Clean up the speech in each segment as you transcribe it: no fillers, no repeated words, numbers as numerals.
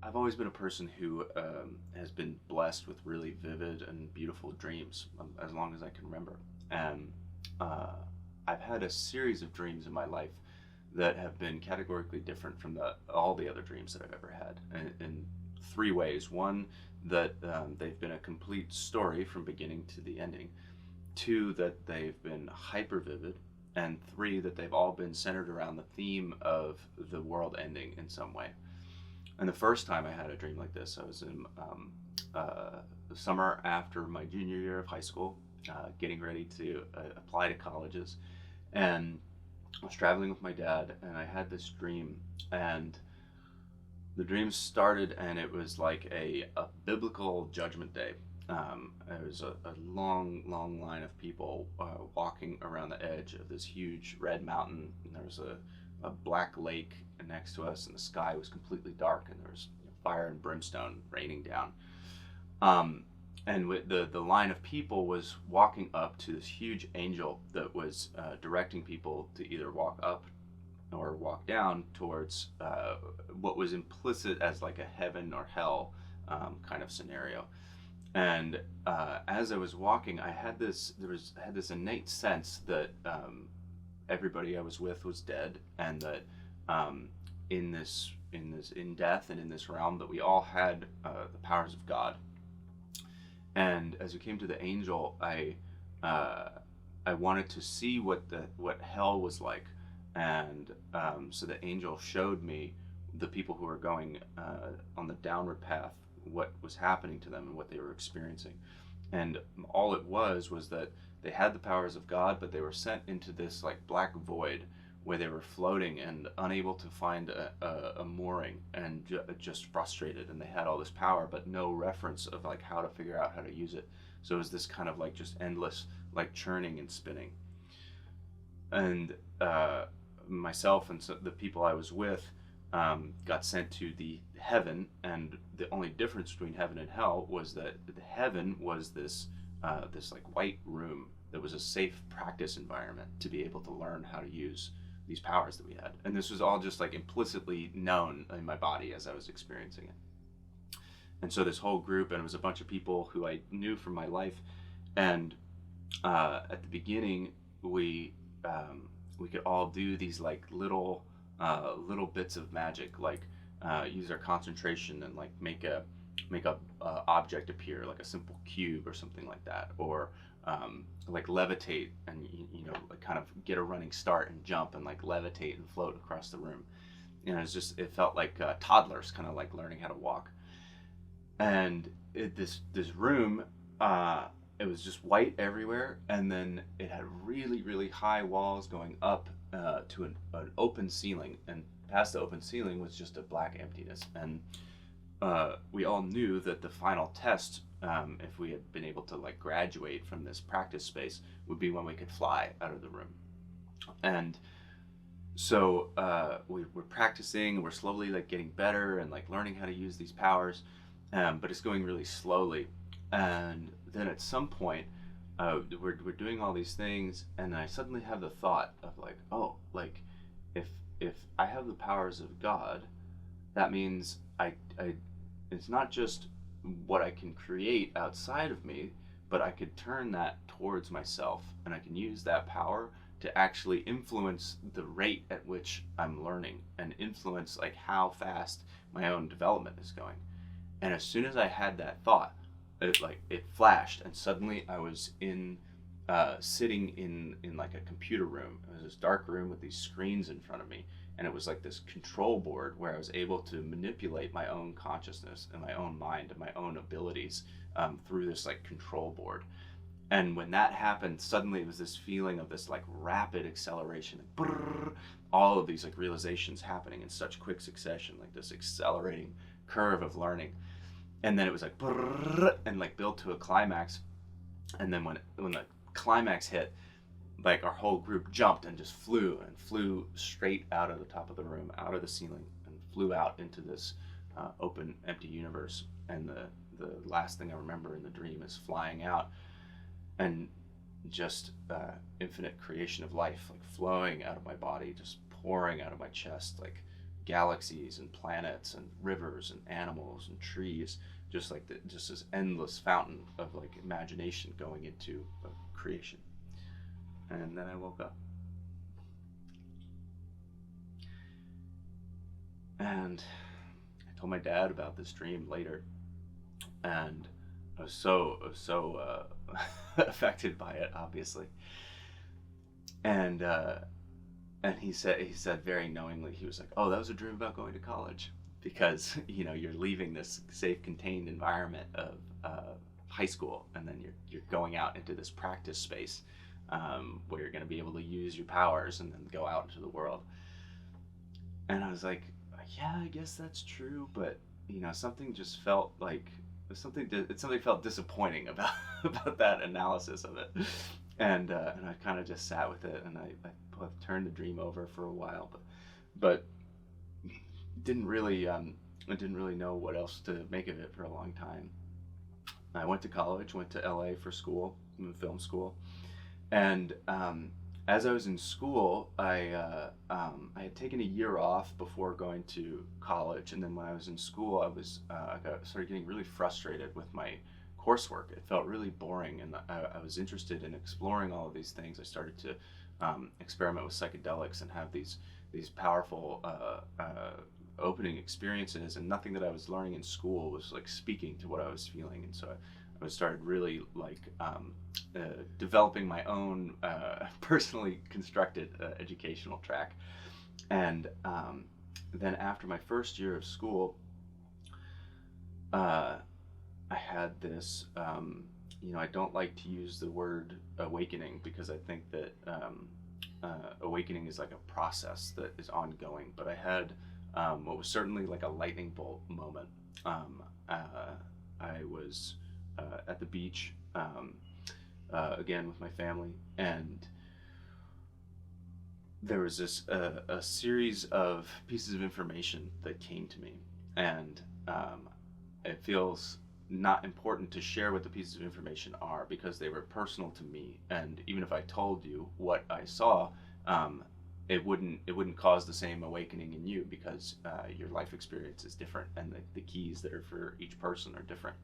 I've always been a person who has been blessed with really vivid and beautiful dreams as long as I can remember. And uh, I've had a series of dreams in my life that have been categorically different from all the other dreams that I've ever had in three ways. One, that they've been a complete story from beginning to the ending. Two, that they've been hyper vivid. And three, that they've all been centered around the theme of the world ending in some way. And the first time I had a dream like this, I was in the summer after my junior year of high school, getting ready to apply to colleges. And I was traveling with my dad, and I had this dream. And the dream started, and it was like a biblical judgment day. There was a long, long line of people walking around the edge of this huge red mountain, and there was a black lake next to us, and the sky was completely dark, and there was fire and brimstone raining down. Um, and with the line of people was walking up to this huge angel that was directing people to either walk up or walk down towards what was implicit as like a heaven or hell kind of scenario. And as I was walking, I had this innate sense that everybody I was with was dead, and that um, in death and in this realm that we all had the powers of God. And as we came to the angel, uh, I wanted to see what hell was like, and so the angel showed me the people who were going on the downward path, what was happening to them and what they were experiencing. And all it was that they had the powers of God, but they were sent into this like black void where they were floating and unable to find a mooring, and just frustrated. And they had all this power, but no reference of like how to figure out how to use it. So it was this kind of like just endless like churning and spinning. And myself and so the people I was with got sent to the heaven, and the only difference between heaven and hell was that the heaven was this like white room that was a safe practice environment to be able to learn how to use these powers that we had. And this was all just like implicitly known in my body as I was experiencing it. And so this whole group, and it was a bunch of people who I knew from my life. And at the beginning, we could all do these like little bits of magic, like use our concentration and like make a object appear, like a simple cube or something like that, or like levitate and like kind of get a running start and jump and like levitate and float across the room. It felt like toddlers kind of like learning how to walk. And this room, it was just white everywhere, and then it had really really high walls going up to an open ceiling, and past the open ceiling was just a black emptiness. And we all knew that the final test, if we had been able to like graduate from this practice space, would be when we could fly out of the room. And so we're practicing, we're slowly like getting better and like learning how to use these powers, but it's going really slowly. And then at some point, we're doing all these things, and I suddenly have the thought of like, oh, like if if I have the powers of God, that means I it's not just what I can create outside of me, but I could turn that towards myself, and I can use that power to actually influence the rate at which I'm learning, and influence like how fast my own development is going. And as soon as I had that thought, it flashed, and suddenly I was in sitting in like a computer room. It was this dark room with these screens in front of me, and it was like this control board where I was able to manipulate my own consciousness and my own mind and my own abilities through this like control board. And when that happened, suddenly it was this feeling of this like rapid acceleration, like brrr, all of these like realizations happening in such quick succession, like this accelerating curve of learning. And then it was like brrr, and like built to a climax. And then when the climax hit, like our whole group jumped and just flew straight out of the top of the room, out of the ceiling, and flew out into this open, empty universe. And the last thing I remember in the dream is flying out, and just infinite creation of life, like flowing out of my body, just pouring out of my chest, like galaxies and planets and rivers and animals and trees, just like just this endless fountain of like imagination going into creation. And then I woke up, and I told my dad about this dream later, and I was so affected by it, obviously. And and he said very knowingly, he was like, "Oh, that was a dream about going to college, because you're leaving this safe, contained environment of high school, and then you're going out into this practice space, where you're going to be able to use your powers and then go out into the world." And I was like, "Yeah, I guess that's true, but something just felt like something felt disappointing about about that analysis of it." And I kind of just sat with it, and I turned the dream over for a while, but didn't really I didn't really know what else to make of it for a long time. I went to college, went to LA for school, film school, and as I was in school, I had taken a year off before going to college, and then when I was in school, started getting really frustrated with my coursework. It felt really boring, and I was interested in exploring all of these things. I started to experiment with psychedelics and have these powerful opening experiences, and nothing that I was learning in school was like speaking to what I was feeling. And so I started really like developing my own personally constructed educational track. And then after my first year of school, I had this, I don't like to use the word awakening, because I think that awakening is like a process that is ongoing. But I had what was certainly like a lightning bolt moment. I was at the beach, again with my family, and there was this a series of pieces of information that came to me, and it feels not important to share what the pieces of information are, because they were personal to me. And even if I told you what I saw, it wouldn't cause the same awakening in you, because your life experience is different, and the keys that are for each person are different.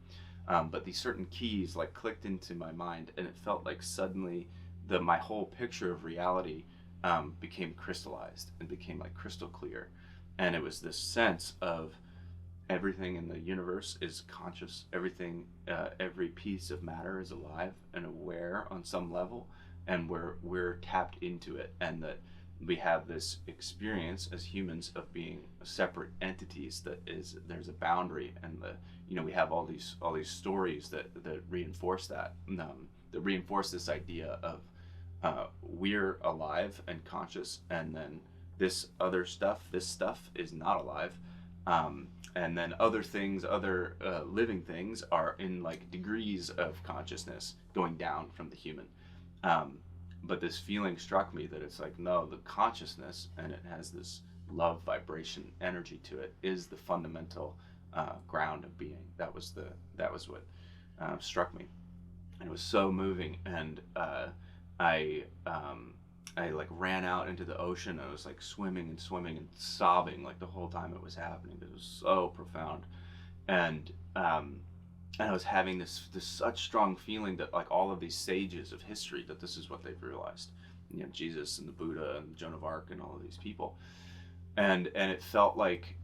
But these certain keys like clicked into my mind, and it felt like suddenly my whole picture of reality became crystallized and became like crystal clear. And it was this sense of everything in the universe is conscious. Everything, every piece of matter is alive and aware on some level, and we're tapped into it, and that we have this experience as humans of being separate entities. There's a boundary, and we have all these stories that reinforce that reinforce this idea of we're alive and conscious, and then this stuff is not alive. And then other things, other living things, are in like degrees of consciousness going down from the human. But this feeling struck me that it's like, no, the consciousness, and it has this love vibration energy to it, is the fundamental ground of being. That was what struck me, and it was so moving. And I like ran out into the ocean. I was like swimming and swimming and sobbing like the whole time it was happening. It was so profound. And I was having this such strong feeling that like all of these sages of history, that this is what they've realized. Jesus and the Buddha and Joan of Arc and all of these people. And it felt like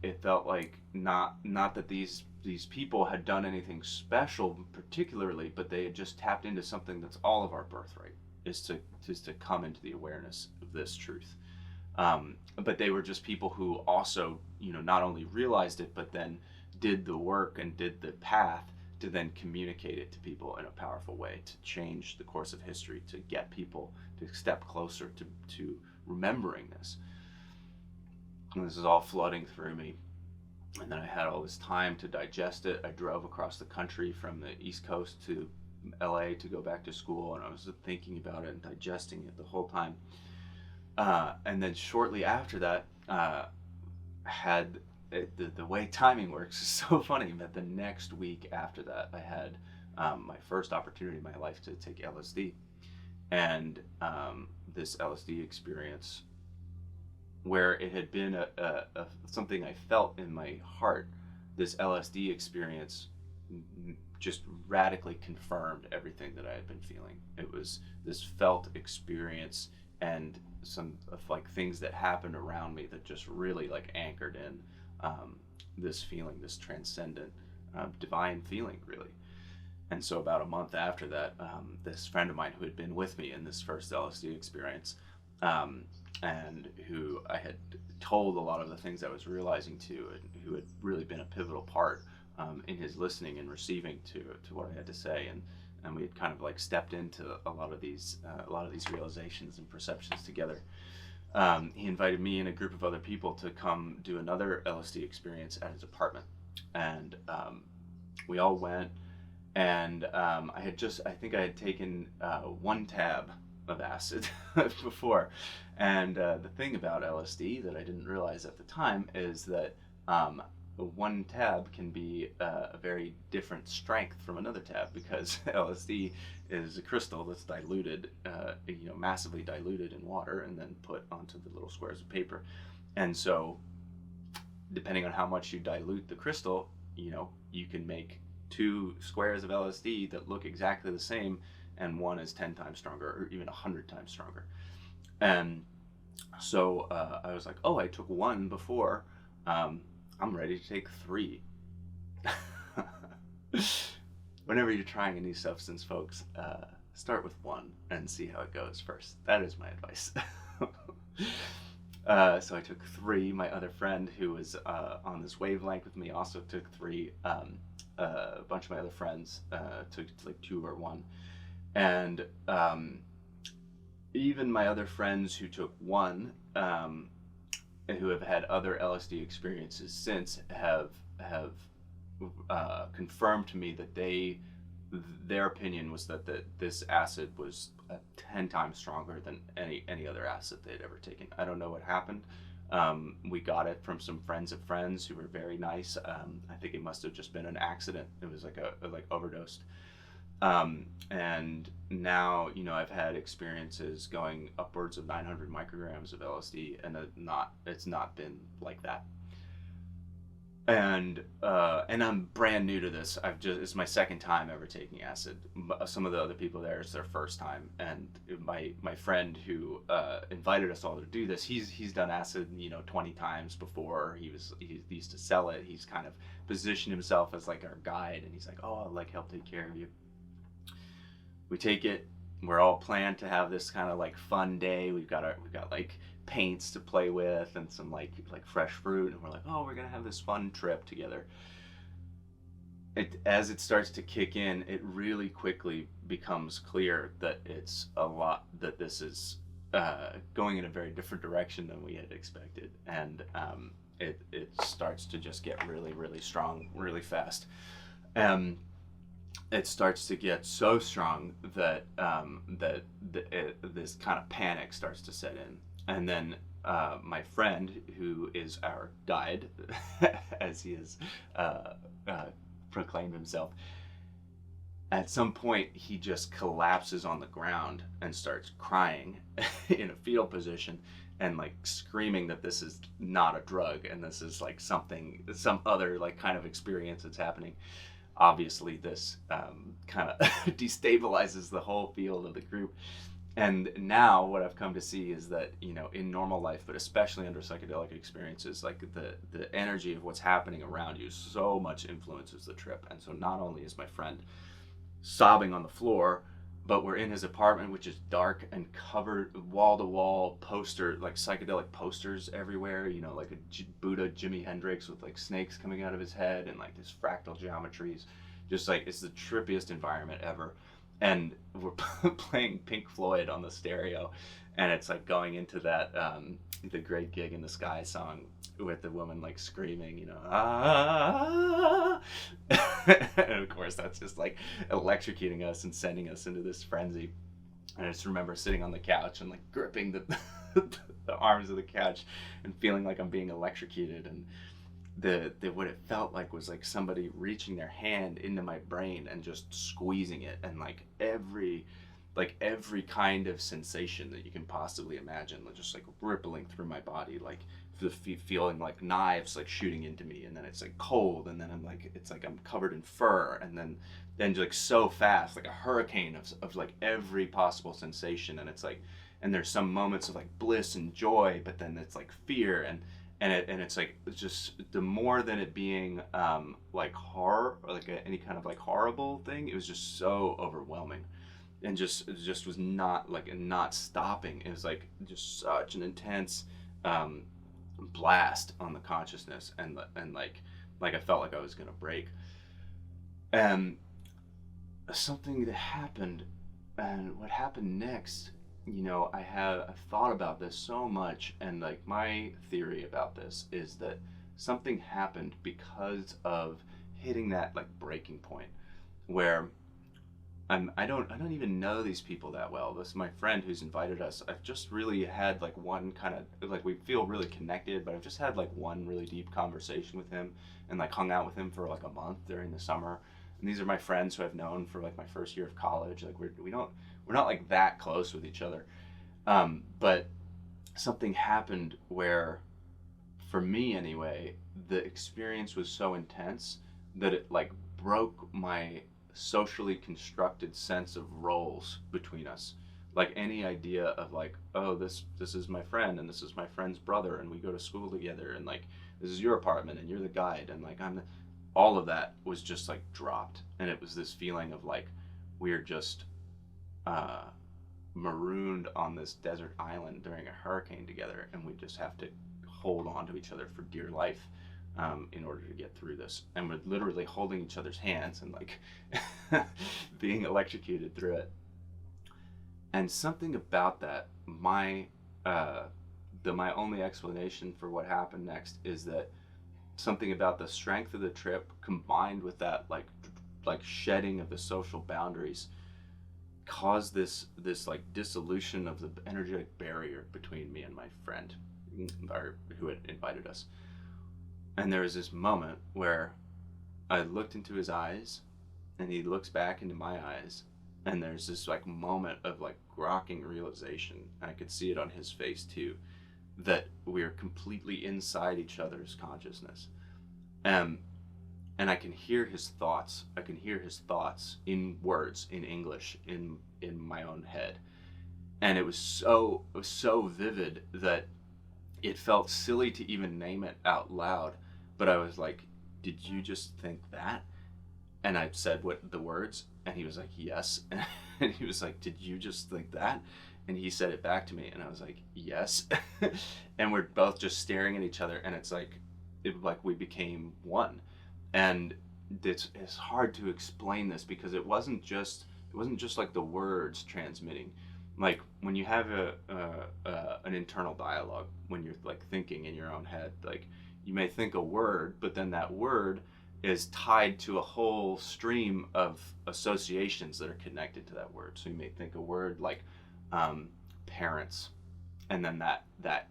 not that these people had done anything special particularly, but they had just tapped into something that's all of our birthright, is to come into the awareness of this truth. But they were just people who also, not only realized it, but then did the work and did the path to then communicate it to people in a powerful way, to change the course of history, to get people to step closer to remembering this. And this is all flooding through me. And then I had all this time to digest it. I drove across the country from the East Coast to LA to go back to school, and I was thinking about it and digesting it the whole time. And then shortly after that, had the way timing works is so funny, but the next week after that, I had my first opportunity in my life to take LSD. And this LSD experience where it had been something I felt in my heart. This LSD experience just radically confirmed everything that I had been feeling. It was this felt experience and some of like things that happened around me that just really like anchored in this feeling, this transcendent, divine feeling, really. And so about a month after that, this friend of mine who had been with me in this first LSD experience, um, and who I had told a lot of the things I was realizing to, and who had really been a pivotal part in his listening and receiving to what I had to say, and we had kind of like stepped into a lot of these realizations and perceptions together. He invited me and a group of other people to come do another LSD experience at his apartment, and we all went. And I think I had taken 1 tab of acid before. And the thing about LSD that I didn't realize at the time is that 1 tab can be a very different strength from another tab, because LSD is a crystal that's diluted, massively diluted in water and then put onto the little squares of paper. And so, depending on how much you dilute the crystal, you can make 2 squares of LSD that look exactly the same, and one is 10 times stronger or even 100 times stronger. And so I was like, oh, I took 1 before. I'm ready to take 3. Whenever you're trying a new substance, folks, start with 1 and see how it goes first. That is my advice. So I took 3. My other friend, who was on this wavelength with me, also took 3. A bunch of my other friends took like 2 or 1. And even my other friends who took 1, who have had other LSD experiences since, have confirmed to me that their opinion was that this acid was 10 times stronger than any other acid they'd ever taken. I don't know what happened. We got it from some friends of friends who were very nice. I think it must have just been an accident. It was like overdosed. And now, I've had experiences going upwards of 900 micrograms of LSD, and it's not been like that. And I'm brand new to this. It's my second time ever taking acid. Some of the other people there, it's their first time. And my friend who invited us all to do this, he's done acid 20 times before. He used to sell it. He's kind of positioned himself as like our guide, and he's like, oh, I'll like help take care of you. We take it. We're all planned to have this kind of like fun day. We've got like paints to play with and some like fresh fruit, and we're like, oh, we're gonna have this fun trip together. As it starts to kick in, it really quickly becomes clear that this is going in a very different direction than we had expected, and it starts to just get really, really strong really fast. It starts to get so strong that this kind of panic starts to set in. And then my friend, who is our guide, as he has proclaimed himself, at some point he just collapses on the ground and starts crying in a fetal position and like screaming that this is not a drug and this is like some other like kind of experience that's happening. Obviously, this kind of destabilizes the whole field of the group. And now what I've come to see is that, in normal life, but especially under psychedelic experiences, like the energy of what's happening around you so much influences the trip. And so not only is my friend sobbing on the floor, but we're in his apartment, which is dark and covered wall to wall like psychedelic posters everywhere, like a Buddha Jimi Hendrix with like snakes coming out of his head and like this fractal geometries. Just like, it's the trippiest environment ever. And we're playing Pink Floyd on the stereo, and it's like going into that the Great Gig in the Sky song with the woman like screaming, ah. And of course that's just like electrocuting us and sending us into this frenzy. And I just remember sitting on the couch and like gripping the arms of the couch and feeling like I'm being electrocuted, and the what it felt like was like somebody reaching their hand into my brain and just squeezing it, and like every like every kind of sensation that you can possibly imagine, like just like rippling through my body, like feeling like knives like shooting into me, and then it's like cold, and then I'm like, it's like I'm covered in fur, and then like so fast, like a hurricane of like every possible sensation. And it's like, and there's some moments of like bliss and joy, but then it's like fear, and it's like, it's just the more than it being like horror, or like any kind of like horrible thing, it was just so overwhelming, and just it just was not like not stopping. It was like just such an intense um, blast on the consciousness, and like I felt like I was gonna break. And something that happened, and what happened next, I've thought about this so much, and like my theory about this is that something happened because of hitting that like breaking point where I don't even know these people that well. This is my friend who's invited us. I've just really had like one kind of like, we feel really connected, but I've just had like one really deep conversation with him, and like hung out with him for like a month during the summer. And these are my friends who I've known for like my first year of college. Like we're not like that close with each other. But something happened where, for me anyway, the experience was so intense that it like broke my socially constructed sense of roles between us. Like any idea of like, oh, this is my friend, and this is my friend's brother, and we go to school together, and like this is your apartment and you're the guide, and like all of that was just like dropped. And it was this feeling of like we're just uh marooned on this desert island during a hurricane together, and we just have to hold on to each other for dear life, in order to get through this. And we're literally holding each other's hands and like being electrocuted through it. And something about that, my only explanation for what happened next is that something about the strength of the trip combined with that like shedding of the social boundaries caused this like dissolution of the energetic barrier between me and my friend, or who had invited us. And there was this moment where I looked into his eyes, and he looks back into my eyes, and there's this like moment of like rocking realization, and I could see it on his face too, that we're completely inside each other's consciousness. Um, and I can hear his thoughts. I can hear his thoughts in words, in English, in my own head. And it was so vivid that it felt silly to even name it out loud. But I was like, "Did you just think that?" And I said what the words, and he was like, "Yes." And he was like, "Did you just think that?" And he said it back to me, and I was like, "Yes." And we're both just staring at each other, and like we became one. And it's hard to explain this, because it wasn't just like the words transmitting. Like when you have an internal dialogue, when you're like thinking in your own head, like you may think a word, but then that word is tied to a whole stream of associations that are connected to that word. So you may think a word like parents, and then that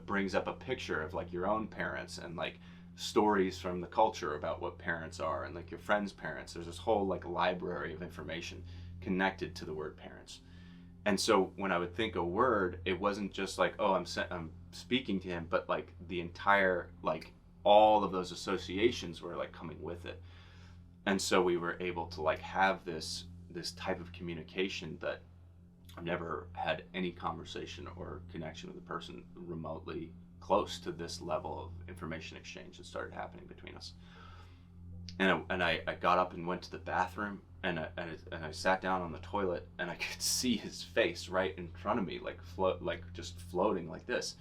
brings up a picture of like your own parents, and like stories from the culture about what parents are, and like your friends' parents. There's this whole like library of information connected to the word parents. And so when I would think a word, it wasn't just like, oh, I'm speaking to him, but like the entire, like all of those associations were like coming with it. And so we were able to like have this type of communication that I've never had any conversation or connection with a person remotely close to this level of information exchange that started happening between us. And I got up and went to the bathroom, and I sat down on the toilet, and I could see his face right in front of me, like just floating like this.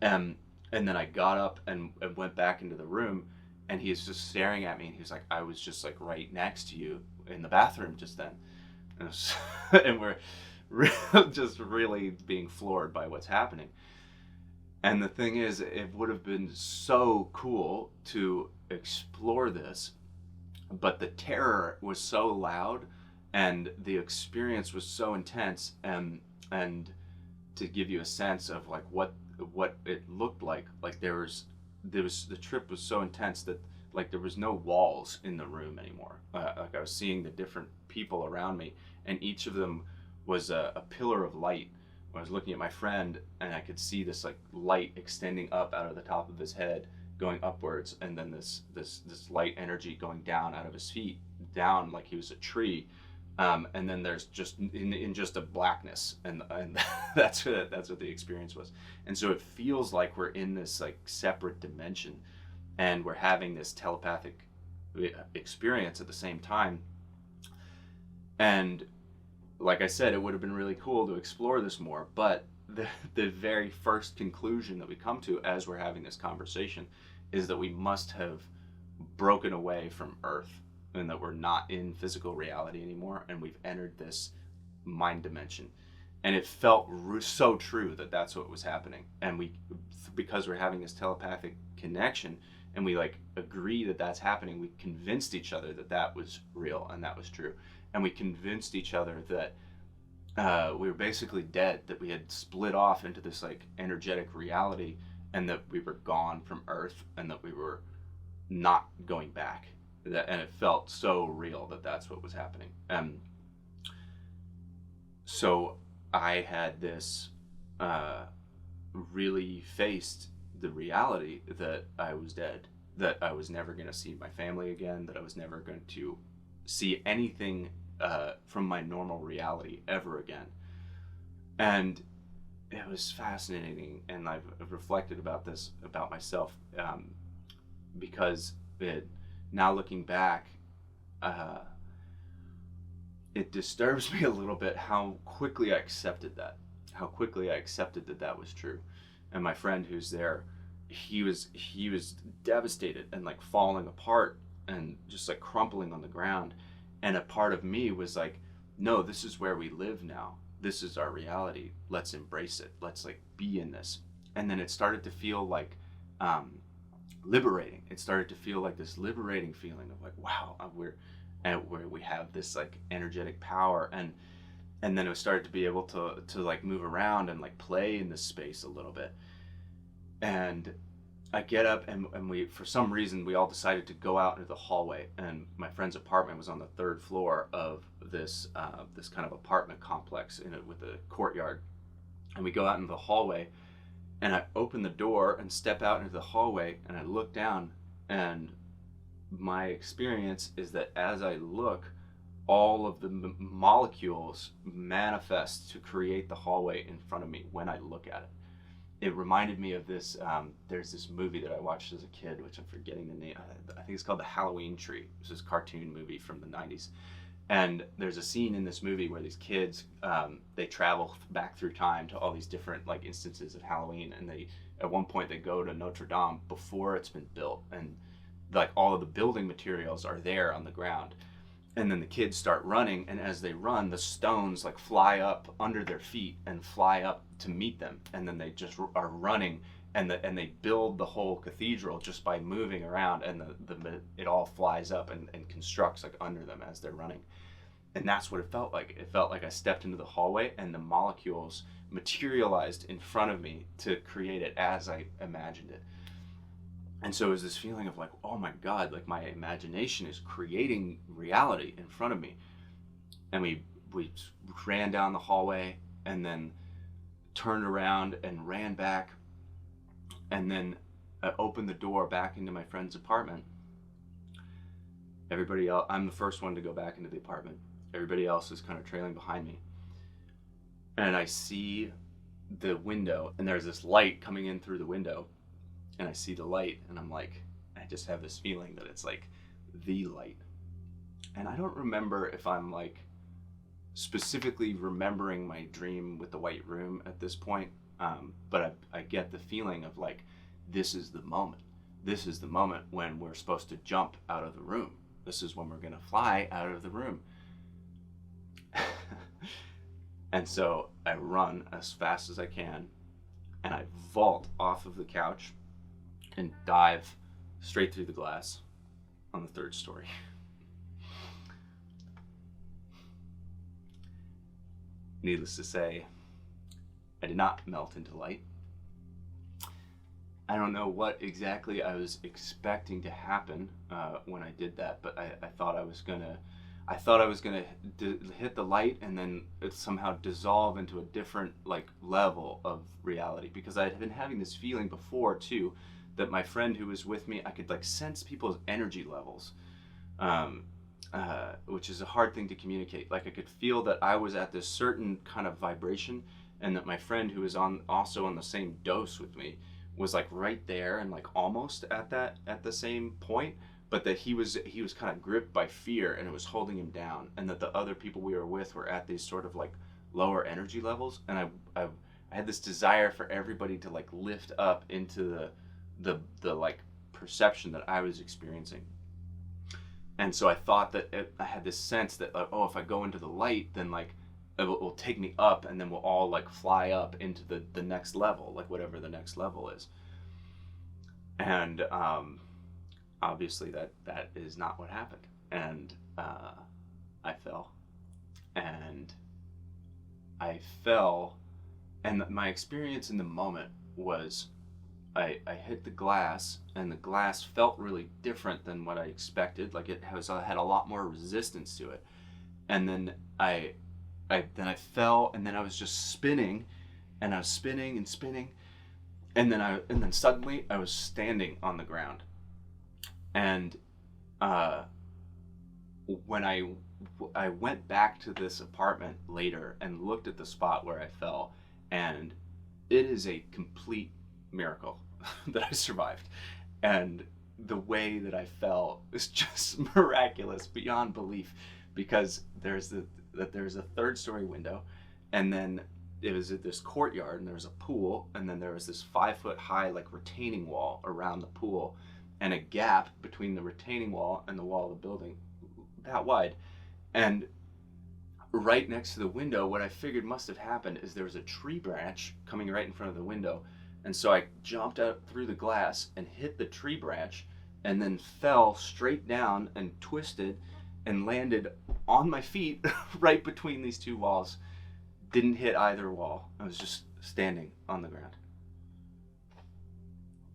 And then I got up and went back into the room, and he was just staring at me, and he was like, "I was just like right next to you in the bathroom just then." And, and we're just really being floored by what's happening. And the thing is, it would have been so cool to explore this, but the terror was so loud, and the experience was so intense. And to give you a sense of like what it looked like there was the trip was so intense that like there was no walls in the room anymore. Like I was seeing the different people around me, and each of them was a pillar of light. I was looking at my friend, and I could see this like light extending up out of the top of his head, going upwards, and then this light energy going down out of his feet, down like he was a tree. And then there's just in just a blackness, and that's what the experience was. And so it feels like we're in this like separate dimension, and we're having this telepathic experience at the same time. And like I said, it would have been really cool to explore this more, but the very first conclusion that we come to as we're having this conversation is that we must have broken away from Earth, and that we're not in physical reality anymore, and we've entered this mind dimension. And it felt so true that that's what was happening. And because we're having this telepathic connection, and we like agree that that's happening, we convinced each other that that was real and that was true. And we convinced each other that we were basically dead, that we had split off into this like energetic reality, and that we were gone from Earth, and that we were not going back. And it felt so real that that's what was happening. So I had this really faced the reality that I was dead, that I was never going to see my family again, that I was never going to see anything from my normal reality ever again. And it was fascinating, and I've reflected about this about myself, because now looking back, it disturbs me a little bit how quickly I accepted that, that was true. And my friend who's there, he was devastated and like falling apart and just like crumpling on the ground. And a part of me was like, no, this is where we live now. This is our reality. Let's embrace it. Let's like be in this. And then it started to feel like liberating. It started to feel like this liberating feeling of like, wow, where we have this like energetic power. And then it started to be able to like move around and like play in this space a little bit. And I get up, and we, for some reason, we all decided to go out into the hallway. And my friend's apartment was on the third floor of this kind of apartment complex in it with a courtyard. And we go out into the hallway, and I open the door and step out into the hallway, and I look down, and my experience is that as I look, all of the molecules manifest to create the hallway in front of me when I look at it. It reminded me of this, there's this movie that I watched as a kid, which I'm forgetting the name. I think it's called The Halloween Tree. It's this cartoon movie from the 90s. And there's a scene in this movie where these kids, they travel back through time to all these different like instances of Halloween. And at one point they go to Notre Dame before it's been built. And like all of the building materials are there on the ground. And then the kids start running, and as they run, the stones like fly up under their feet and fly up to meet them. And then they just are running, and they build the whole cathedral just by moving around, and it all flies up and constructs like under them as they're running. And that's what it felt like. It felt like I stepped into the hallway, and the molecules materialized in front of me to create it as I imagined it. And so it was this feeling of like, oh my God, like my imagination is creating reality in front of me. And we ran down the hallway, and then turned around and ran back. And then I opened the door back into my friend's apartment. Everybody else, I'm the first one to go back into the apartment. Everybody else is kind of trailing behind me. And I see the window, and there's this light coming in through the window. And I see the light, and I'm like, I just have this feeling that it's like the light. And I don't remember if I'm like specifically remembering my dream with the white room at this point, but I get the feeling of like, this is the moment. This is the moment when we're supposed to jump out of the room. This is when we're going to fly out of the room. And so I run as fast as I can, and I vault off of the couch and dive straight through the glass on the third story. Needless to say, I did not melt into light. I don't know what exactly I was expecting to happen when I did that, but I thought I was gonna, I thought I was gonna hit the light and then it somehow dissolve into a different like level of reality, because I had been having this feeling before too, that my friend who was with me, I could like sense people's energy levels, um, which is a hard thing to communicate. Like I could feel that I was at this certain kind of vibration, and that my friend who was on also on the same dose with me was like right there and like almost at the same point, but that he was kind of gripped by fear and it was holding him down, and that the other people we were with were at these sort of like lower energy levels, and I had this desire for everybody to like lift up into the like perception that I was experiencing. And so I thought that I had this sense that like, oh, if I go into the light, then like it will take me up, and then we'll all like fly up into the next level, like whatever the next level is. And obviously that is not what happened. And I fell, and I fell, and my experience in the moment was I hit the glass, and the glass felt really different than what I expected. Like it was, I had a lot more resistance to it. And then I fell, and then I was just spinning, and I was spinning and spinning, and then suddenly I was standing on the ground. And uh, when I went back to this apartment later and looked at the spot where I fell, and it is a complete miracle that I survived. And the way that I fell is just miraculous beyond belief, because there's a third story window, and then it was at this courtyard, and there was a pool, and then there was this 5 foot high like retaining wall around the pool, and a gap between the retaining wall and the wall of the building that wide. And right next to the window, what I figured must have happened is there was a tree branch coming right in front of the window. And so I jumped out through the glass and hit the tree branch, and then fell straight down and twisted and landed on my feet right between these two walls. Didn't hit either wall. I was just standing on the ground.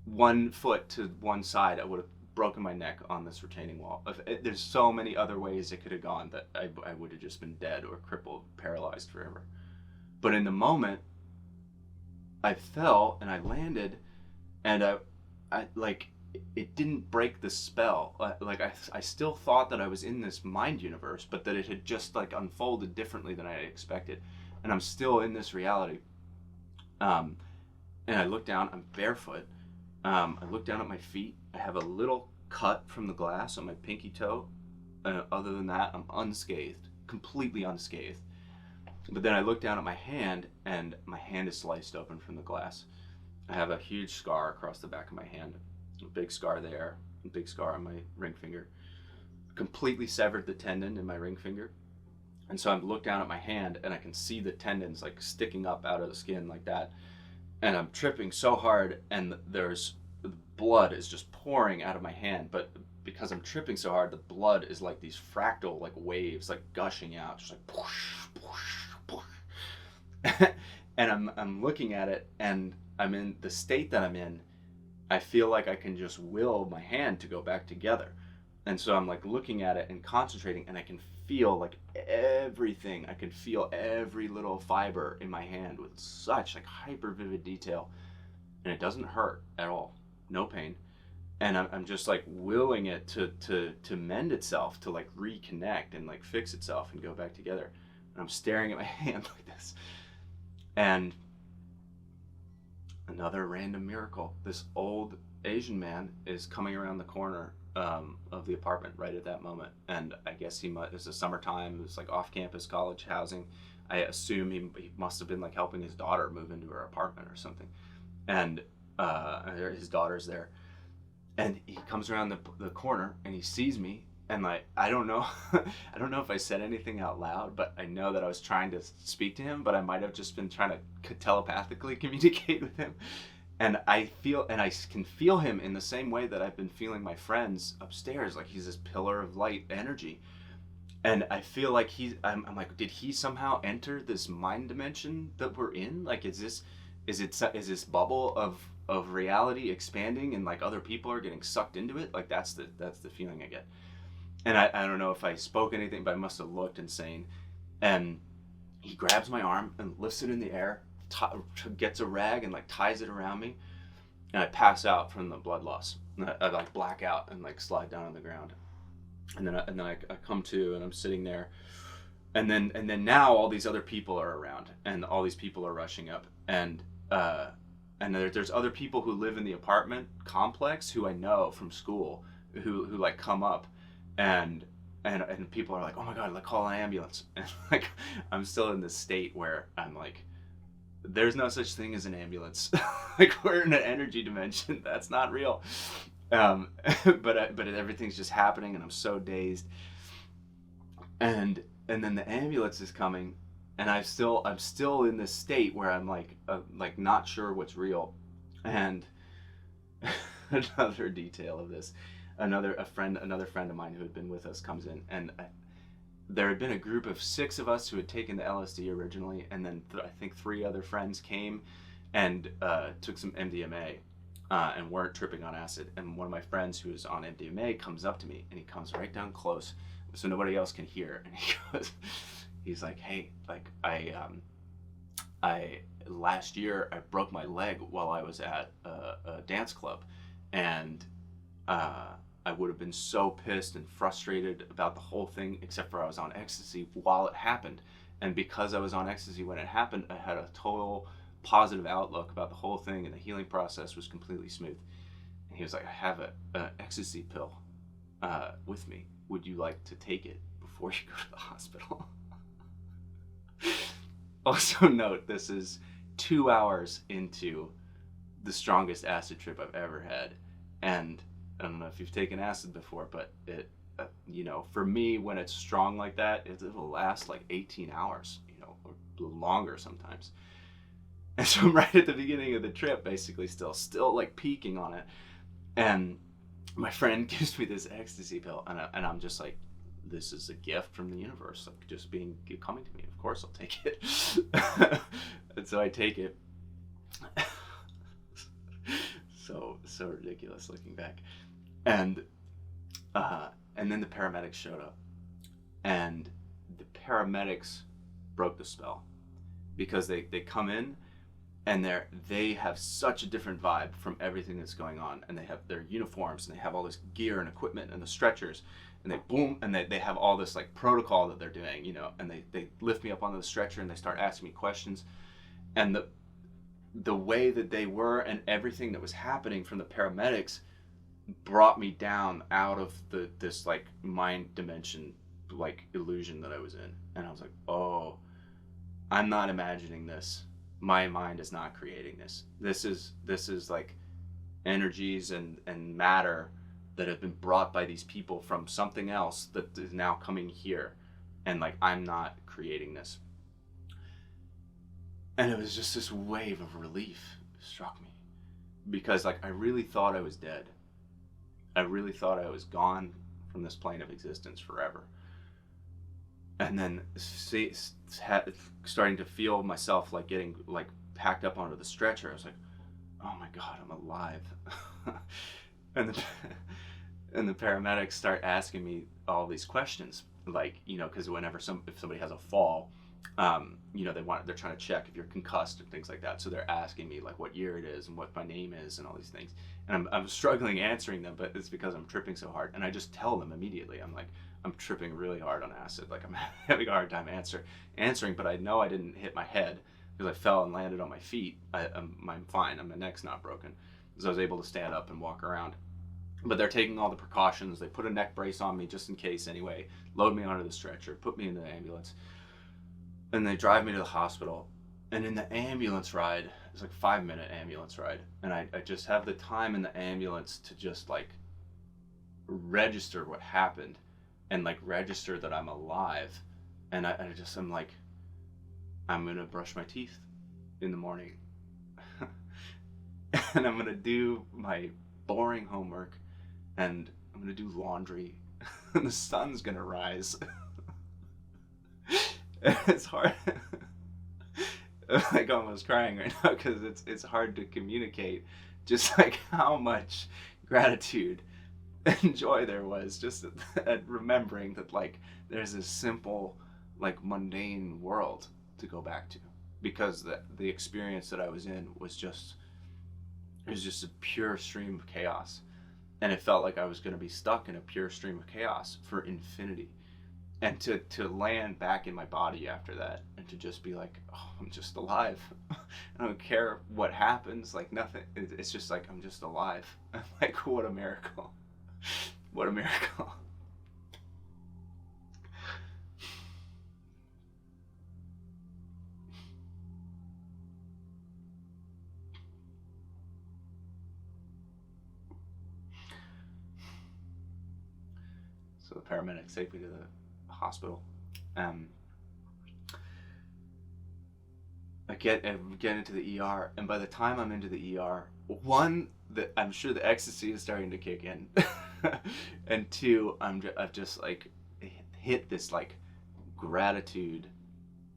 1 foot to one side, I would have broken my neck on this retaining wall. There's so many other ways it could have gone that I would have just been dead or crippled, paralyzed forever. But in the moment, I fell and I landed, and I like, it didn't break the spell. Like I still thought that I was in this mind universe, but that it had just like unfolded differently than I had expected, and I'm still in this reality. And I look down. I'm barefoot. I look down at my feet. I have a little cut from the glass on my pinky toe. Other than that, I'm unscathed, completely unscathed. But then I look down at my hand, and my hand is sliced open from the glass. I have a huge scar across the back of my hand, a big scar there, a big scar on my ring finger. Completely severed the tendon in my ring finger. And so I look down at my hand, and I can see the tendons like sticking up out of the skin like that. And I'm tripping so hard, and there's blood is just pouring out of my hand. But because I'm tripping so hard, the blood is like these fractal like waves like gushing out, just like poosh, poosh, poosh. And I'm looking at it, and I'm in the state that I'm in. I feel like I can just will my hand to go back together. And so I'm like looking at it and concentrating, and I can feel like everything. I can feel every little fiber in my hand with such like hyper vivid detail, and it doesn't hurt at all, no pain. And I'm just like willing it to mend itself, to like reconnect and like fix itself and go back together. And I'm staring at my hand like this. And another random miracle. This old Asian man is coming around the corner of the apartment right at that moment. And I guess it was the summertime. It was like off-campus college housing. I assume he must have been like helping his daughter move into her apartment or something. And his daughter's there. And he comes around the corner, and he sees me, and like I don't know I don't know if I said anything out loud, but I know that I was trying to speak to him, but I might have just been trying to telepathically communicate with him. And I can feel him in the same way that I've been feeling my friends upstairs, like he's this pillar of light energy. And I feel like I'm like, did he somehow enter this mind dimension that we're in? Like, is this bubble of reality expanding, and like other people are getting sucked into it? Like that's the feeling I get. And I don't know if I spoke anything, but I must have looked insane. And he grabs my arm and lifts it in the air, gets a rag and like ties it around me, and I pass out from the blood loss. And I like black out and like slide down on the ground. And then I come to, and I'm sitting there, and then now all these other people are around, and all these people are rushing up, and there's other people who live in the apartment complex who I know from school, who like come up, and and people are like, oh my god, like call an ambulance. And like I'm still in this state where I'm like, there's no such thing as an ambulance. Like we're in an energy dimension that's not real. um but everything's just happening, and I'm so dazed, and then the ambulance is coming, and I'm still in this state where I'm like not sure what's real. And another detail of this, another friend of mine who had been with us comes in, and there had been a group of 6 of us who had taken the LSD originally, and then I think 3 other friends came and took some MDMA, and weren't tripping on acid. And one of my friends who was on MDMA comes up to me, and he comes right down close so nobody else can hear, and he's like, hey, like I last year I broke my leg while I was at a dance club, and I would have been so pissed and frustrated about the whole thing, except for I was on ecstasy while it happened. And because I was on ecstasy when it happened, I had a total positive outlook about the whole thing, and the healing process was completely smooth. And he was like, I have an ecstasy pill with me. Would you like to take it before you go to the hospital? Also note, this is 2 hours into the strongest acid trip I've ever had. And I don't know if you've taken acid before, but it, for me, when it's strong like that, it'll last like 18 hours, or longer sometimes. And so I'm right at the beginning of the trip, basically still like peaking on it. And my friend gives me this ecstasy pill, and I'm just like, this is a gift from the universe, like just coming to me. Of course I'll take it. And so I take it. So ridiculous looking back. And then the paramedics showed up, and the paramedics broke the spell, because they come in, and they have such a different vibe from everything that's going on, and they have their uniforms, and they have all this gear and equipment and the stretchers, and they have all this like protocol that they're doing, and they lift me up onto the stretcher, and they start asking me questions, and the way that they were and everything that was happening from the paramedics brought me down out of this like mind dimension, like illusion that I was in. And I was like, oh, I'm not imagining this. My mind is not creating this. This is like energies and matter that have been brought by these people from something else that is now coming here, and like I'm not creating this. And it was just this wave of relief struck me, because like I really thought I was dead. I really thought I was gone from this plane of existence forever. And then starting to feel myself like getting like packed up onto the stretcher, I was like, oh my god, I'm alive. and the paramedics start asking me all these questions, like, because if somebody has a fall, they're trying to check if you're concussed and things like that. So they're asking me like what year it is and what my name is and all these things. And I'm struggling answering them, but it's because I'm tripping so hard. And I just tell them immediately, I'm like, I'm tripping really hard on acid. Like I'm having a hard time answering, but I know I didn't hit my head because I fell and landed on my feet. I'm fine. My neck's not broken. So I was able to stand up and walk around. But they're taking all the precautions. They put a neck brace on me just in case anyway, load me onto the stretcher, put me in the ambulance, and they drive me to the hospital. And in the ambulance ride, it's like a 5-minute ambulance ride, and I just have the time in the ambulance to just like register what happened, and like register that I'm alive. And I'm like, I'm gonna brush my teeth in the morning, and I'm gonna do my boring homework, and I'm gonna do laundry, and the sun's gonna rise. It's hard. I'm like almost crying right now, because it's hard to communicate just like how much gratitude joy there was just at remembering that like there's this simple, like mundane world to go back to, because the experience that I was in was just, it was just a pure stream of chaos, and it felt like I was going to be stuck in a pure stream of chaos for infinity. And to land back in my body after that, and to just be like, oh, I'm just alive. I don't care what happens, like nothing. It's just like I'm just alive. I'm like, what a miracle. What a miracle. So the paramedics take me to the hospital. Um, I get into the ER, and by the time I'm into the ER, one, that I'm sure the ecstasy is starting to kick in, and two, I've just like hit this like gratitude,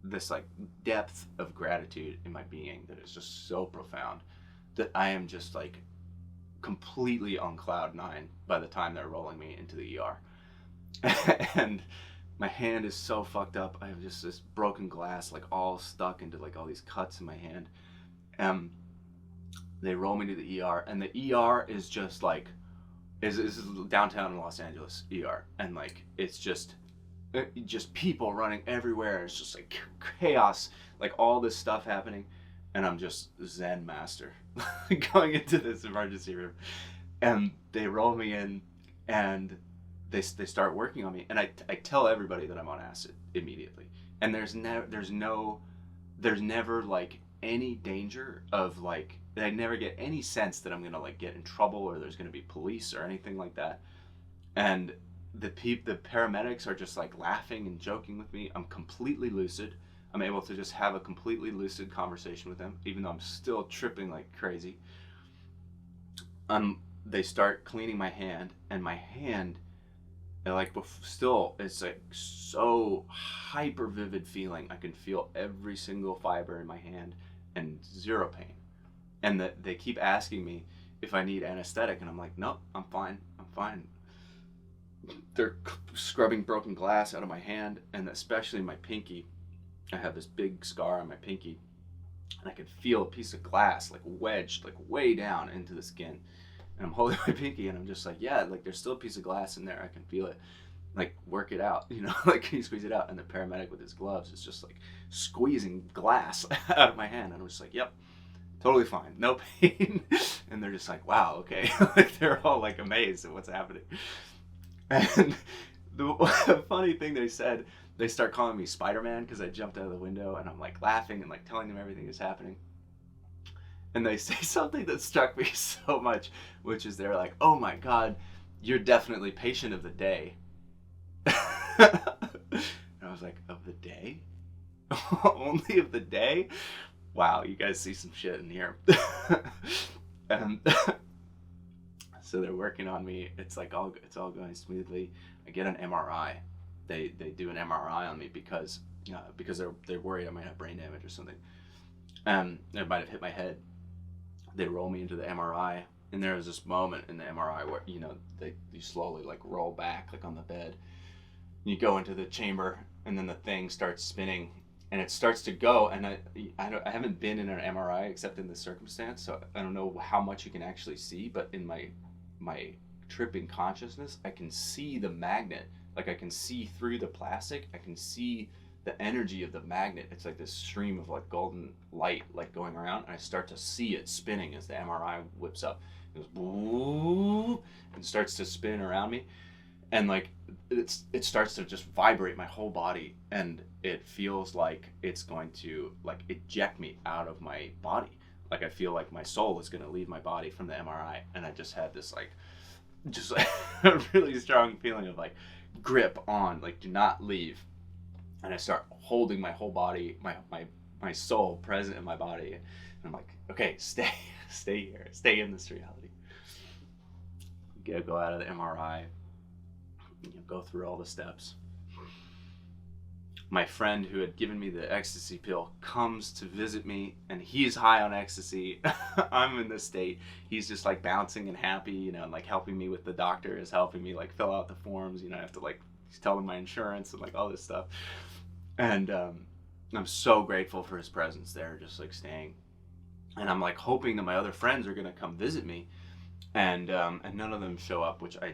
this like depth of gratitude in my being that is just so profound that I am just like completely on cloud nine by the time they're rolling me into the ER. And my hand is so fucked up. I have just this broken glass, like all stuck into like all these cuts in my hand. Um, they roll me to the ER, and the ER is just like, is downtown in Los Angeles ER, and like it's just people running everywhere. It's just like chaos, like all this stuff happening, and I'm just Zen master going into this emergency room, and they roll me in, and they start working on me, and I tell everybody that I'm on acid immediately, and there's never like any danger of like, I never get any sense that I'm gonna like get in trouble or there's gonna be police or anything like that. And the paramedics are just like laughing and joking with me. I'm completely lucid. I'm able to just have a completely lucid conversation with them, even though I'm still tripping like crazy. They start cleaning my hand, and my hand, like, still, it's like so hyper vivid feeling. I can feel every single fiber in my hand, and zero pain. And that they keep asking me if I need anesthetic, and I'm like, nope, I'm fine. I'm fine. They're scrubbing broken glass out of my hand, and especially my pinky. I have this big scar on my pinky, and I can feel a piece of glass like wedged like way down into the skin. And I'm holding my pinky, and I'm just like, yeah, like there's still a piece of glass in there. I can feel it. Like, work it out, you know, like, can you squeeze it out? And the paramedic with his gloves is just like squeezing glass out of my hand. And I'm just like, yep, totally fine, no pain. And they're just like, wow, okay. Like, they're all like amazed at what's happening. And the funny thing they said, they start calling me Spider-Man because I jumped out of the window, and I'm like laughing and like telling them everything is happening. And they say something that struck me so much, which is they're like, oh my God, you're definitely patient of the day. And I was like, of the day? Only of the day? Wow, you guys see some shit in here. And so they're working on me. It's like it's all going smoothly. I get an MRI. They do an MRI on me because they're worried I might have brain damage or something. It might have hit my head. They roll me into the MRI, and there was this moment in the MRI where, you know, you slowly like roll back like on the bed. You go into the chamber, and then the thing starts spinning, and it starts to go. And I haven't been in an MRI except in this circumstance, so I don't know how much you can actually see. But in my tripping consciousness, I can see the magnet. Like, I can see through the plastic. I can see the energy of the magnet. It's like this stream of like golden light like going around, and I start to see it spinning as the MRI whips up. It goes boo, and starts to spin around me, and like it starts to just vibrate my whole body, and it feels like it's going to like eject me out of my body. Like, I feel like my soul is going to leave my body from the MRI, and I just had this like just like a really strong feeling of like grip on, like, do not leave. And I start holding my whole body, my soul present in my body, and I'm like, okay, stay here, stay in this reality. Go out of the MRI, go through all the steps. my friend who had given me the ecstasy pill comes to visit me, and he's high on ecstasy. I'm in this state. He's just like bouncing and happy, you know, and like helping me with, the doctor is helping me like fill out the forms, you know, I have to like tell him my insurance and like all this stuff. And I'm so grateful for his presence there, just like staying. And I'm like hoping that my other friends are gonna come visit me, and none of them show up, which I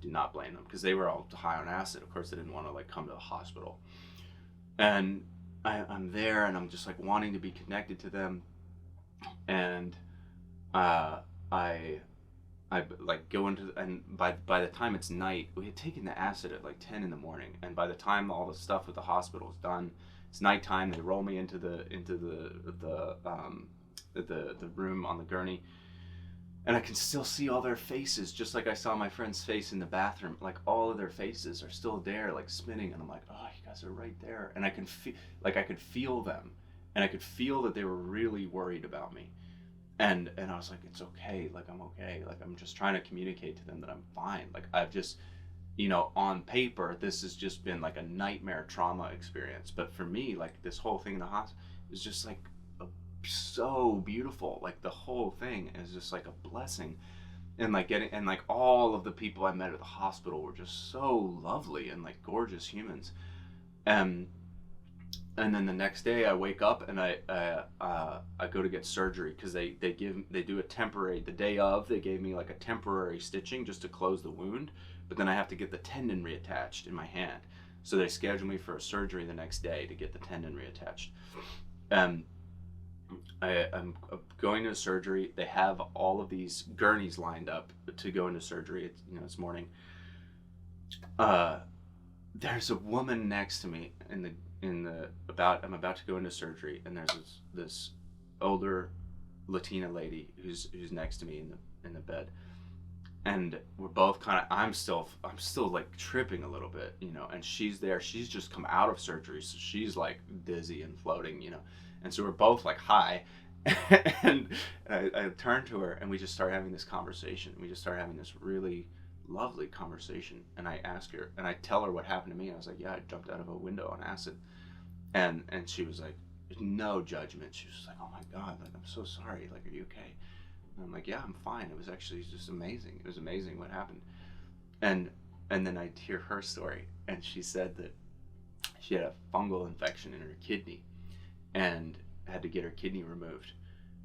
do not blame them, because they were all high on acid. Of course, they didn't want to like come to the hospital. And I'm there, and I'm just like wanting to be connected to them. And uh, I like go into, and by the time it's night, we had taken the acid at like 10 in the morning, and by the time all the stuff with the hospital is done, it's nighttime. They roll me into the room on the gurney, and I can still see all their faces, just like I saw my friend's face in the bathroom. Like all of their faces are still there, like spinning, and I'm like, oh, you guys are right there, and I can feel, like I could feel them, and I could feel that they were really worried about me. And I was like, it's okay, like I'm okay, like I'm just trying to communicate to them that I'm fine. Like I've just, you know, on paper, this has just been like a nightmare trauma experience, but for me, like this whole thing in the hospital is just like so beautiful. Like the whole thing is just like a blessing. And like getting, and like all of the people I met at the hospital were just so lovely and like gorgeous humans. And and then the next day I wake up, and I go to get surgery, because they do a temporary, the day of they gave me like a temporary stitching just to close the wound, but then I have to get the tendon reattached in my hand, so they schedule me for a surgery the next day to get the tendon reattached. And I'm going to surgery. They have all of these gurneys lined up to go into surgery. It's, you know, it's morning. uh there's a woman next to me I'm about to go into surgery, and there's this older Latina lady who's next to me in the bed, and we're both kind of, I'm still like tripping a little bit, you know, and she's there, she's just come out of surgery, so she's like dizzy and floating, you know, and so we're both like high. And I turn to her, and we just start having this conversation. We just start having this really lovely conversation, and I ask her, and I tell her what happened to me. I was like, yeah, I jumped out of a window on acid. And she was like, no judgment, she was like, oh my god, like I'm so sorry, like are you okay? And I'm like, yeah, I'm fine. It was actually just amazing. It was amazing what happened. And and then I'd hear her story, and she said that she had a fungal infection in her kidney, and had to get her kidney removed.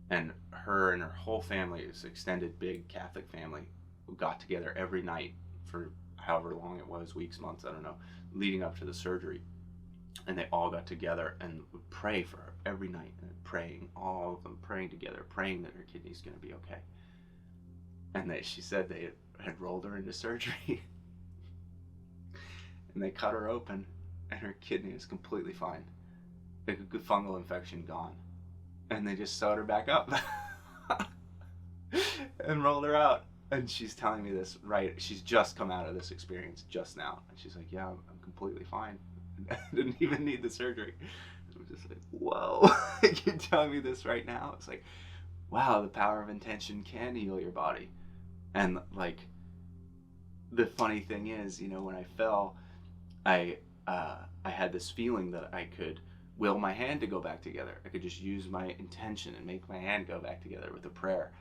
And her and her whole family, this extended big Catholic family, got together every night for however long it was, weeks, months, I don't know, leading up to the surgery. And they all got together and would pray for her every night, and praying, all of them praying together, praying that her kidney's going to be okay. And she said they had rolled her into surgery, and they cut her open, and her kidney is completely fine. Like a good fungal infection gone. And they just sewed her back up and rolled her out. And she's telling me this, right? She's just come out of this experience just now. And she's like, yeah, I'm completely fine. I didn't even need the surgery. I'm just like, whoa, you're telling me this right now? It's like, wow, the power of intention can heal your body. And like, the funny thing is, you know, when I fell, I had this feeling that I could will my hand to go back together. I could just use my intention and make my hand go back together with a prayer.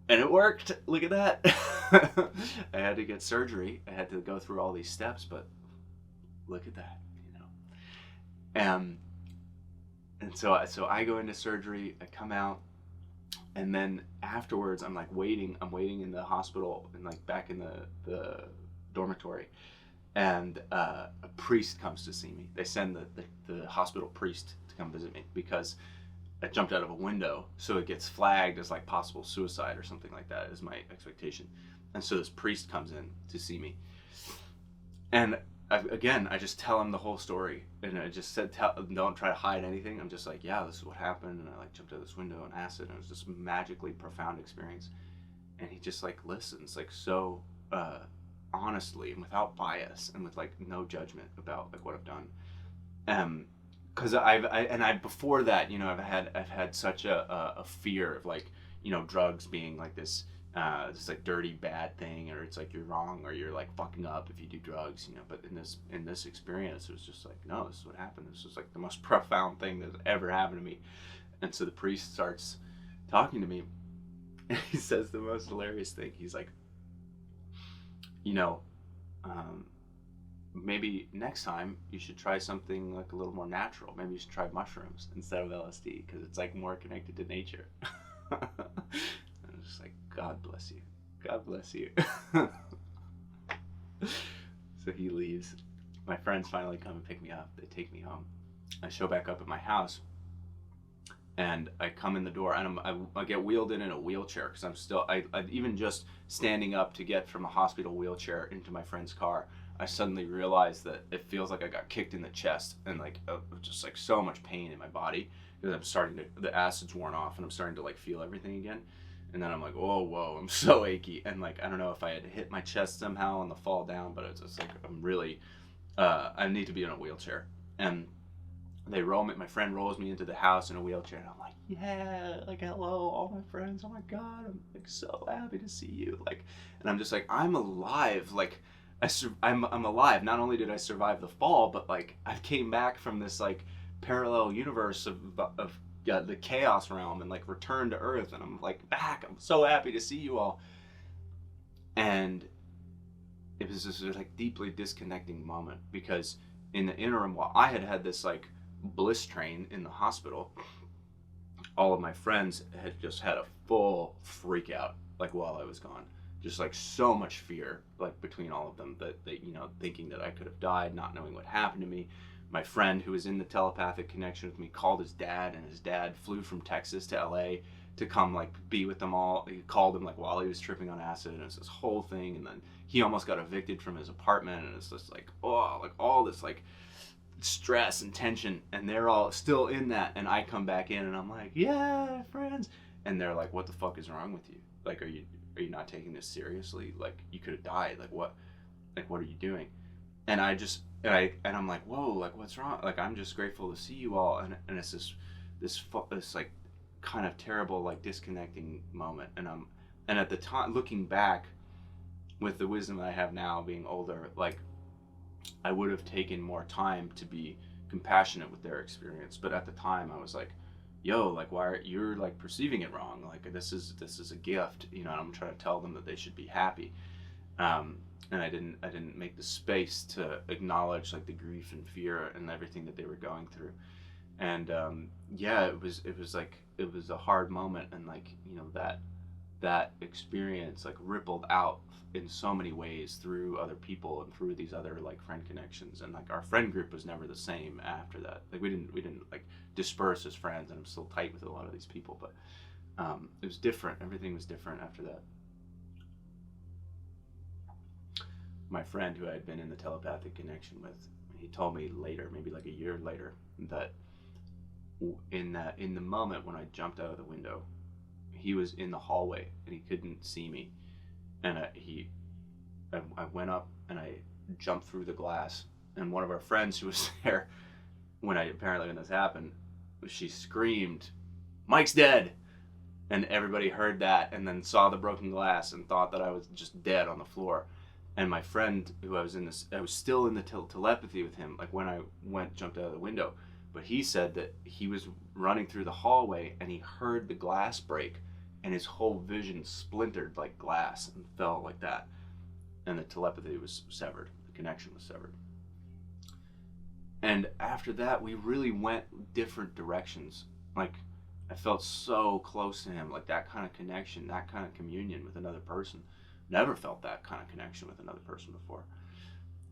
And it worked. Look at that. I had to get surgery. I had to go through all these steps, but look at that, you know. And so I go into surgery, I come out, and then afterwards I'm like waiting. I'm waiting in the hospital, and like back in the dormitory. And a priest comes to see me. They send the hospital priest to come visit me, because I jumped out of a window, so it gets flagged as like possible suicide or something like that, is my expectation. And so this priest comes in to see me, and I just tell him the whole story, and I just said, don't try to hide anything. I'm just like, yeah, this is what happened, and I like jumped out of this window on acid, and it was this magically profound experience. And he just like listens, like so honestly and without bias and with like no judgment about like what I've done. Because I before that, you know, I've had such a fear of like, you know, drugs being like this this like dirty bad thing, or it's like you're wrong, or you're like fucking up if you do drugs, you know. But in this experience, it was just like, no, this is what happened. This was like the most profound thing that's ever happened to me. And so the priest starts talking to me, and he says the most hilarious thing. He's like, you know, um, maybe next time you should try something like a little more natural. Maybe you should try mushrooms instead of LSD, because it's like more connected to nature. And I'm just like, God bless you. God bless you. So he leaves. My friends finally come and pick me up. They take me home. I show back up at my house, and I come in the door, and I get wheeled in a wheelchair, because I'm still, I even just standing up to get from a hospital wheelchair into my friend's car, I suddenly realized that it feels like I got kicked in the chest, and like just like so much pain in my body, because I'm starting to, the acid's worn off, and I'm starting to like feel everything again. And then I'm like, oh, whoa, I'm so achy. And like, I don't know if I had hit my chest somehow on the fall down, but it's just like, I'm really, I need to be in a wheelchair. And they roll me, my friend rolls me into the house in a wheelchair, and I'm like, yeah, like, hello, all my friends. Oh my God, I'm like so happy to see you. Like, and I'm just like, I'm alive. Like, I'm alive. Not only did I survive the fall, but like, I came back from this like parallel universe of the chaos realm, and like returned to Earth, and I'm like back. I'm so happy to see you all. And it was this like deeply disconnecting moment, because in the interim, while I had this like bliss train in the hospital, all of my friends had just had a full freak out, like while I was gone. Just like so much fear, like between all of them, that they, you know, thinking that I could have died, not knowing what happened to me. My friend who was in the telepathic connection with me called his dad, and his dad flew from Texas to LA to come like be with them all. He called him like while he was tripping on acid, and it was this whole thing. And then he almost got evicted from his apartment, and it's just like, oh, like all this like stress and tension, and they're all still in that. And I come back in, and I'm like, yeah, friends. And they're like, what the fuck is wrong with you? Like, are you not taking this seriously? Like, you could have died. Like what are you doing? And I'm like, whoa, like what's wrong? Like, I'm just grateful to see you all. And it's this like kind of terrible like disconnecting moment. And at the time, looking back with the wisdom that I have now, being older, like I would have taken more time to be compassionate with their experience. But at the time, I was like, yo, like, why are you're like perceiving it wrong? Like, this is a gift, you know. And I'm trying to tell them that they should be happy. And I didn't make the space to acknowledge like the grief and fear and everything that they were going through. And yeah, it was like, it was a hard moment. And like, you know, that experience like rippled out in so many ways through other people and through these other like friend connections. And like our friend group was never the same after that. Like, we didn't like disperse as friends, and I'm still tight with a lot of these people, but it was different. Everything was different after that. My friend who I had been in the telepathic connection with, he told me later, maybe like a year later, that in the moment when I jumped out of the window, he was in the hallway and he couldn't see me. And I went up and I jumped through the glass. And one of our friends who was there when this happened, she screamed, "Mike's dead!" And everybody heard that, and then saw the broken glass and thought that I was just dead on the floor. And my friend who I was still in the telepathy with him, like when I jumped out of the window. But he said that he was running through the hallway and he heard the glass break, and his whole vision splintered like glass and fell like that. And the telepathy was severed. The connection was severed. And after that, we really went different directions. Like, I felt so close to him, like that kind of connection, that kind of communion with another person. Never felt that kind of connection with another person before.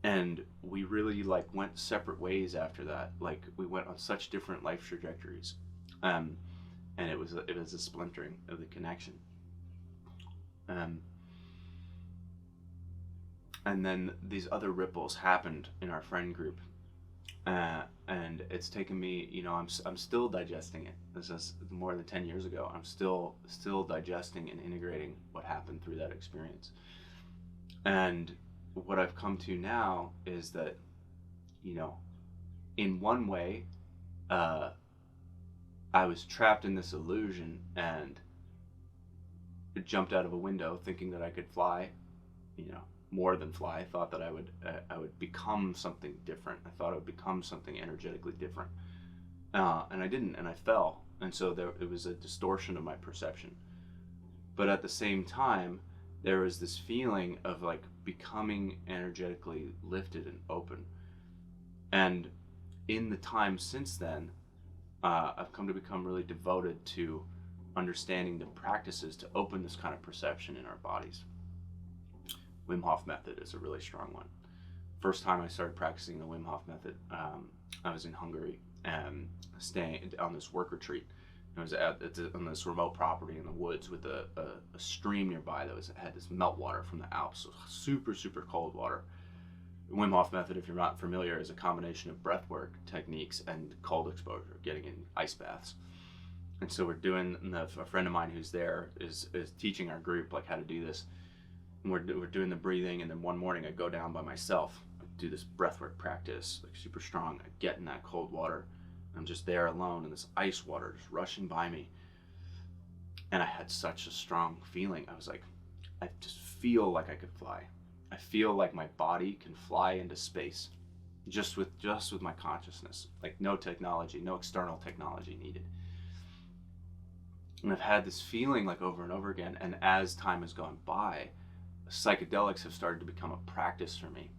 And we really like went separate ways after that. Like, we went on such different life trajectories. And it was a splintering of the connection. And then these other ripples happened in our friend group. And it's taken me, you know, I'm still digesting it. This is more than 10 years ago. I'm still digesting and integrating what happened through that experience. And what I've come to now is that, you know, in one way, I was trapped in this illusion, and jumped out of a window thinking that I could fly, you know, more than fly. I thought that I would become something different. I thought I would become something energetically different, and I didn't, and I fell. And so it was a distortion of my perception. But at the same time, there was this feeling of like becoming energetically lifted and open. And in the time since then, I've come to become really devoted to understanding the practices to open this kind of perception in our bodies. Wim Hof method is a really strong one. First time I started practicing the Wim Hof method, I was in Hungary and staying on this work retreat. It was on this remote property in the woods with a stream nearby that had this meltwater from the Alps, so super, super cold water. The Wim Hof method, if you're not familiar, is a combination of breathwork techniques and cold exposure, getting in ice baths. And so we're doing, a friend of mine who's there is teaching our group like how to do this. And we're doing the breathing, and then one morning I go down by myself, I do this breathwork practice, like super strong. I get in that cold water. I'm just there alone, and this ice water just rushing by me. And I had such a strong feeling. I was like, I just feel like I could fly. I feel like my body can fly into space just with my consciousness. Like no technology, no external technology needed. And I've had this feeling like over and over again. And as time has gone by, psychedelics have started to become a practice for me.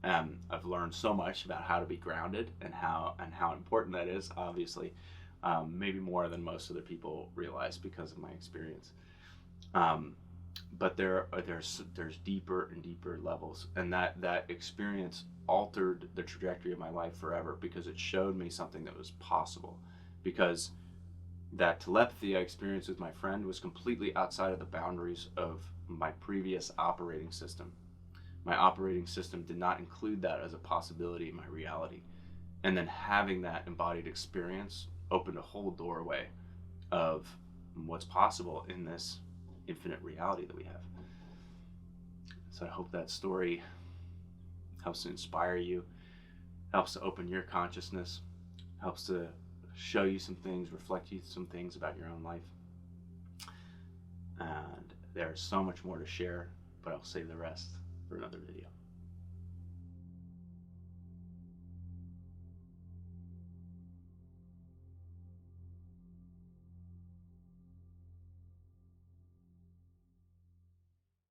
I've learned so much about how to be grounded and how important that is, obviously, maybe more than most other people realize because of my experience. But there's deeper and deeper levels, and that experience altered the trajectory of my life forever because it showed me something that was possible. Because that telepathy I experienced with my friend was completely outside of the boundaries of my previous operating system. My operating system did not include that as a possibility in my reality. And then having that embodied experience opened a whole doorway of what's possible in this infinite reality that we have. So I hope that story helps to inspire you, helps to open your consciousness, helps to show you some things, reflect you some things about your own life. And there's so much more to share, but I'll save the rest for another video.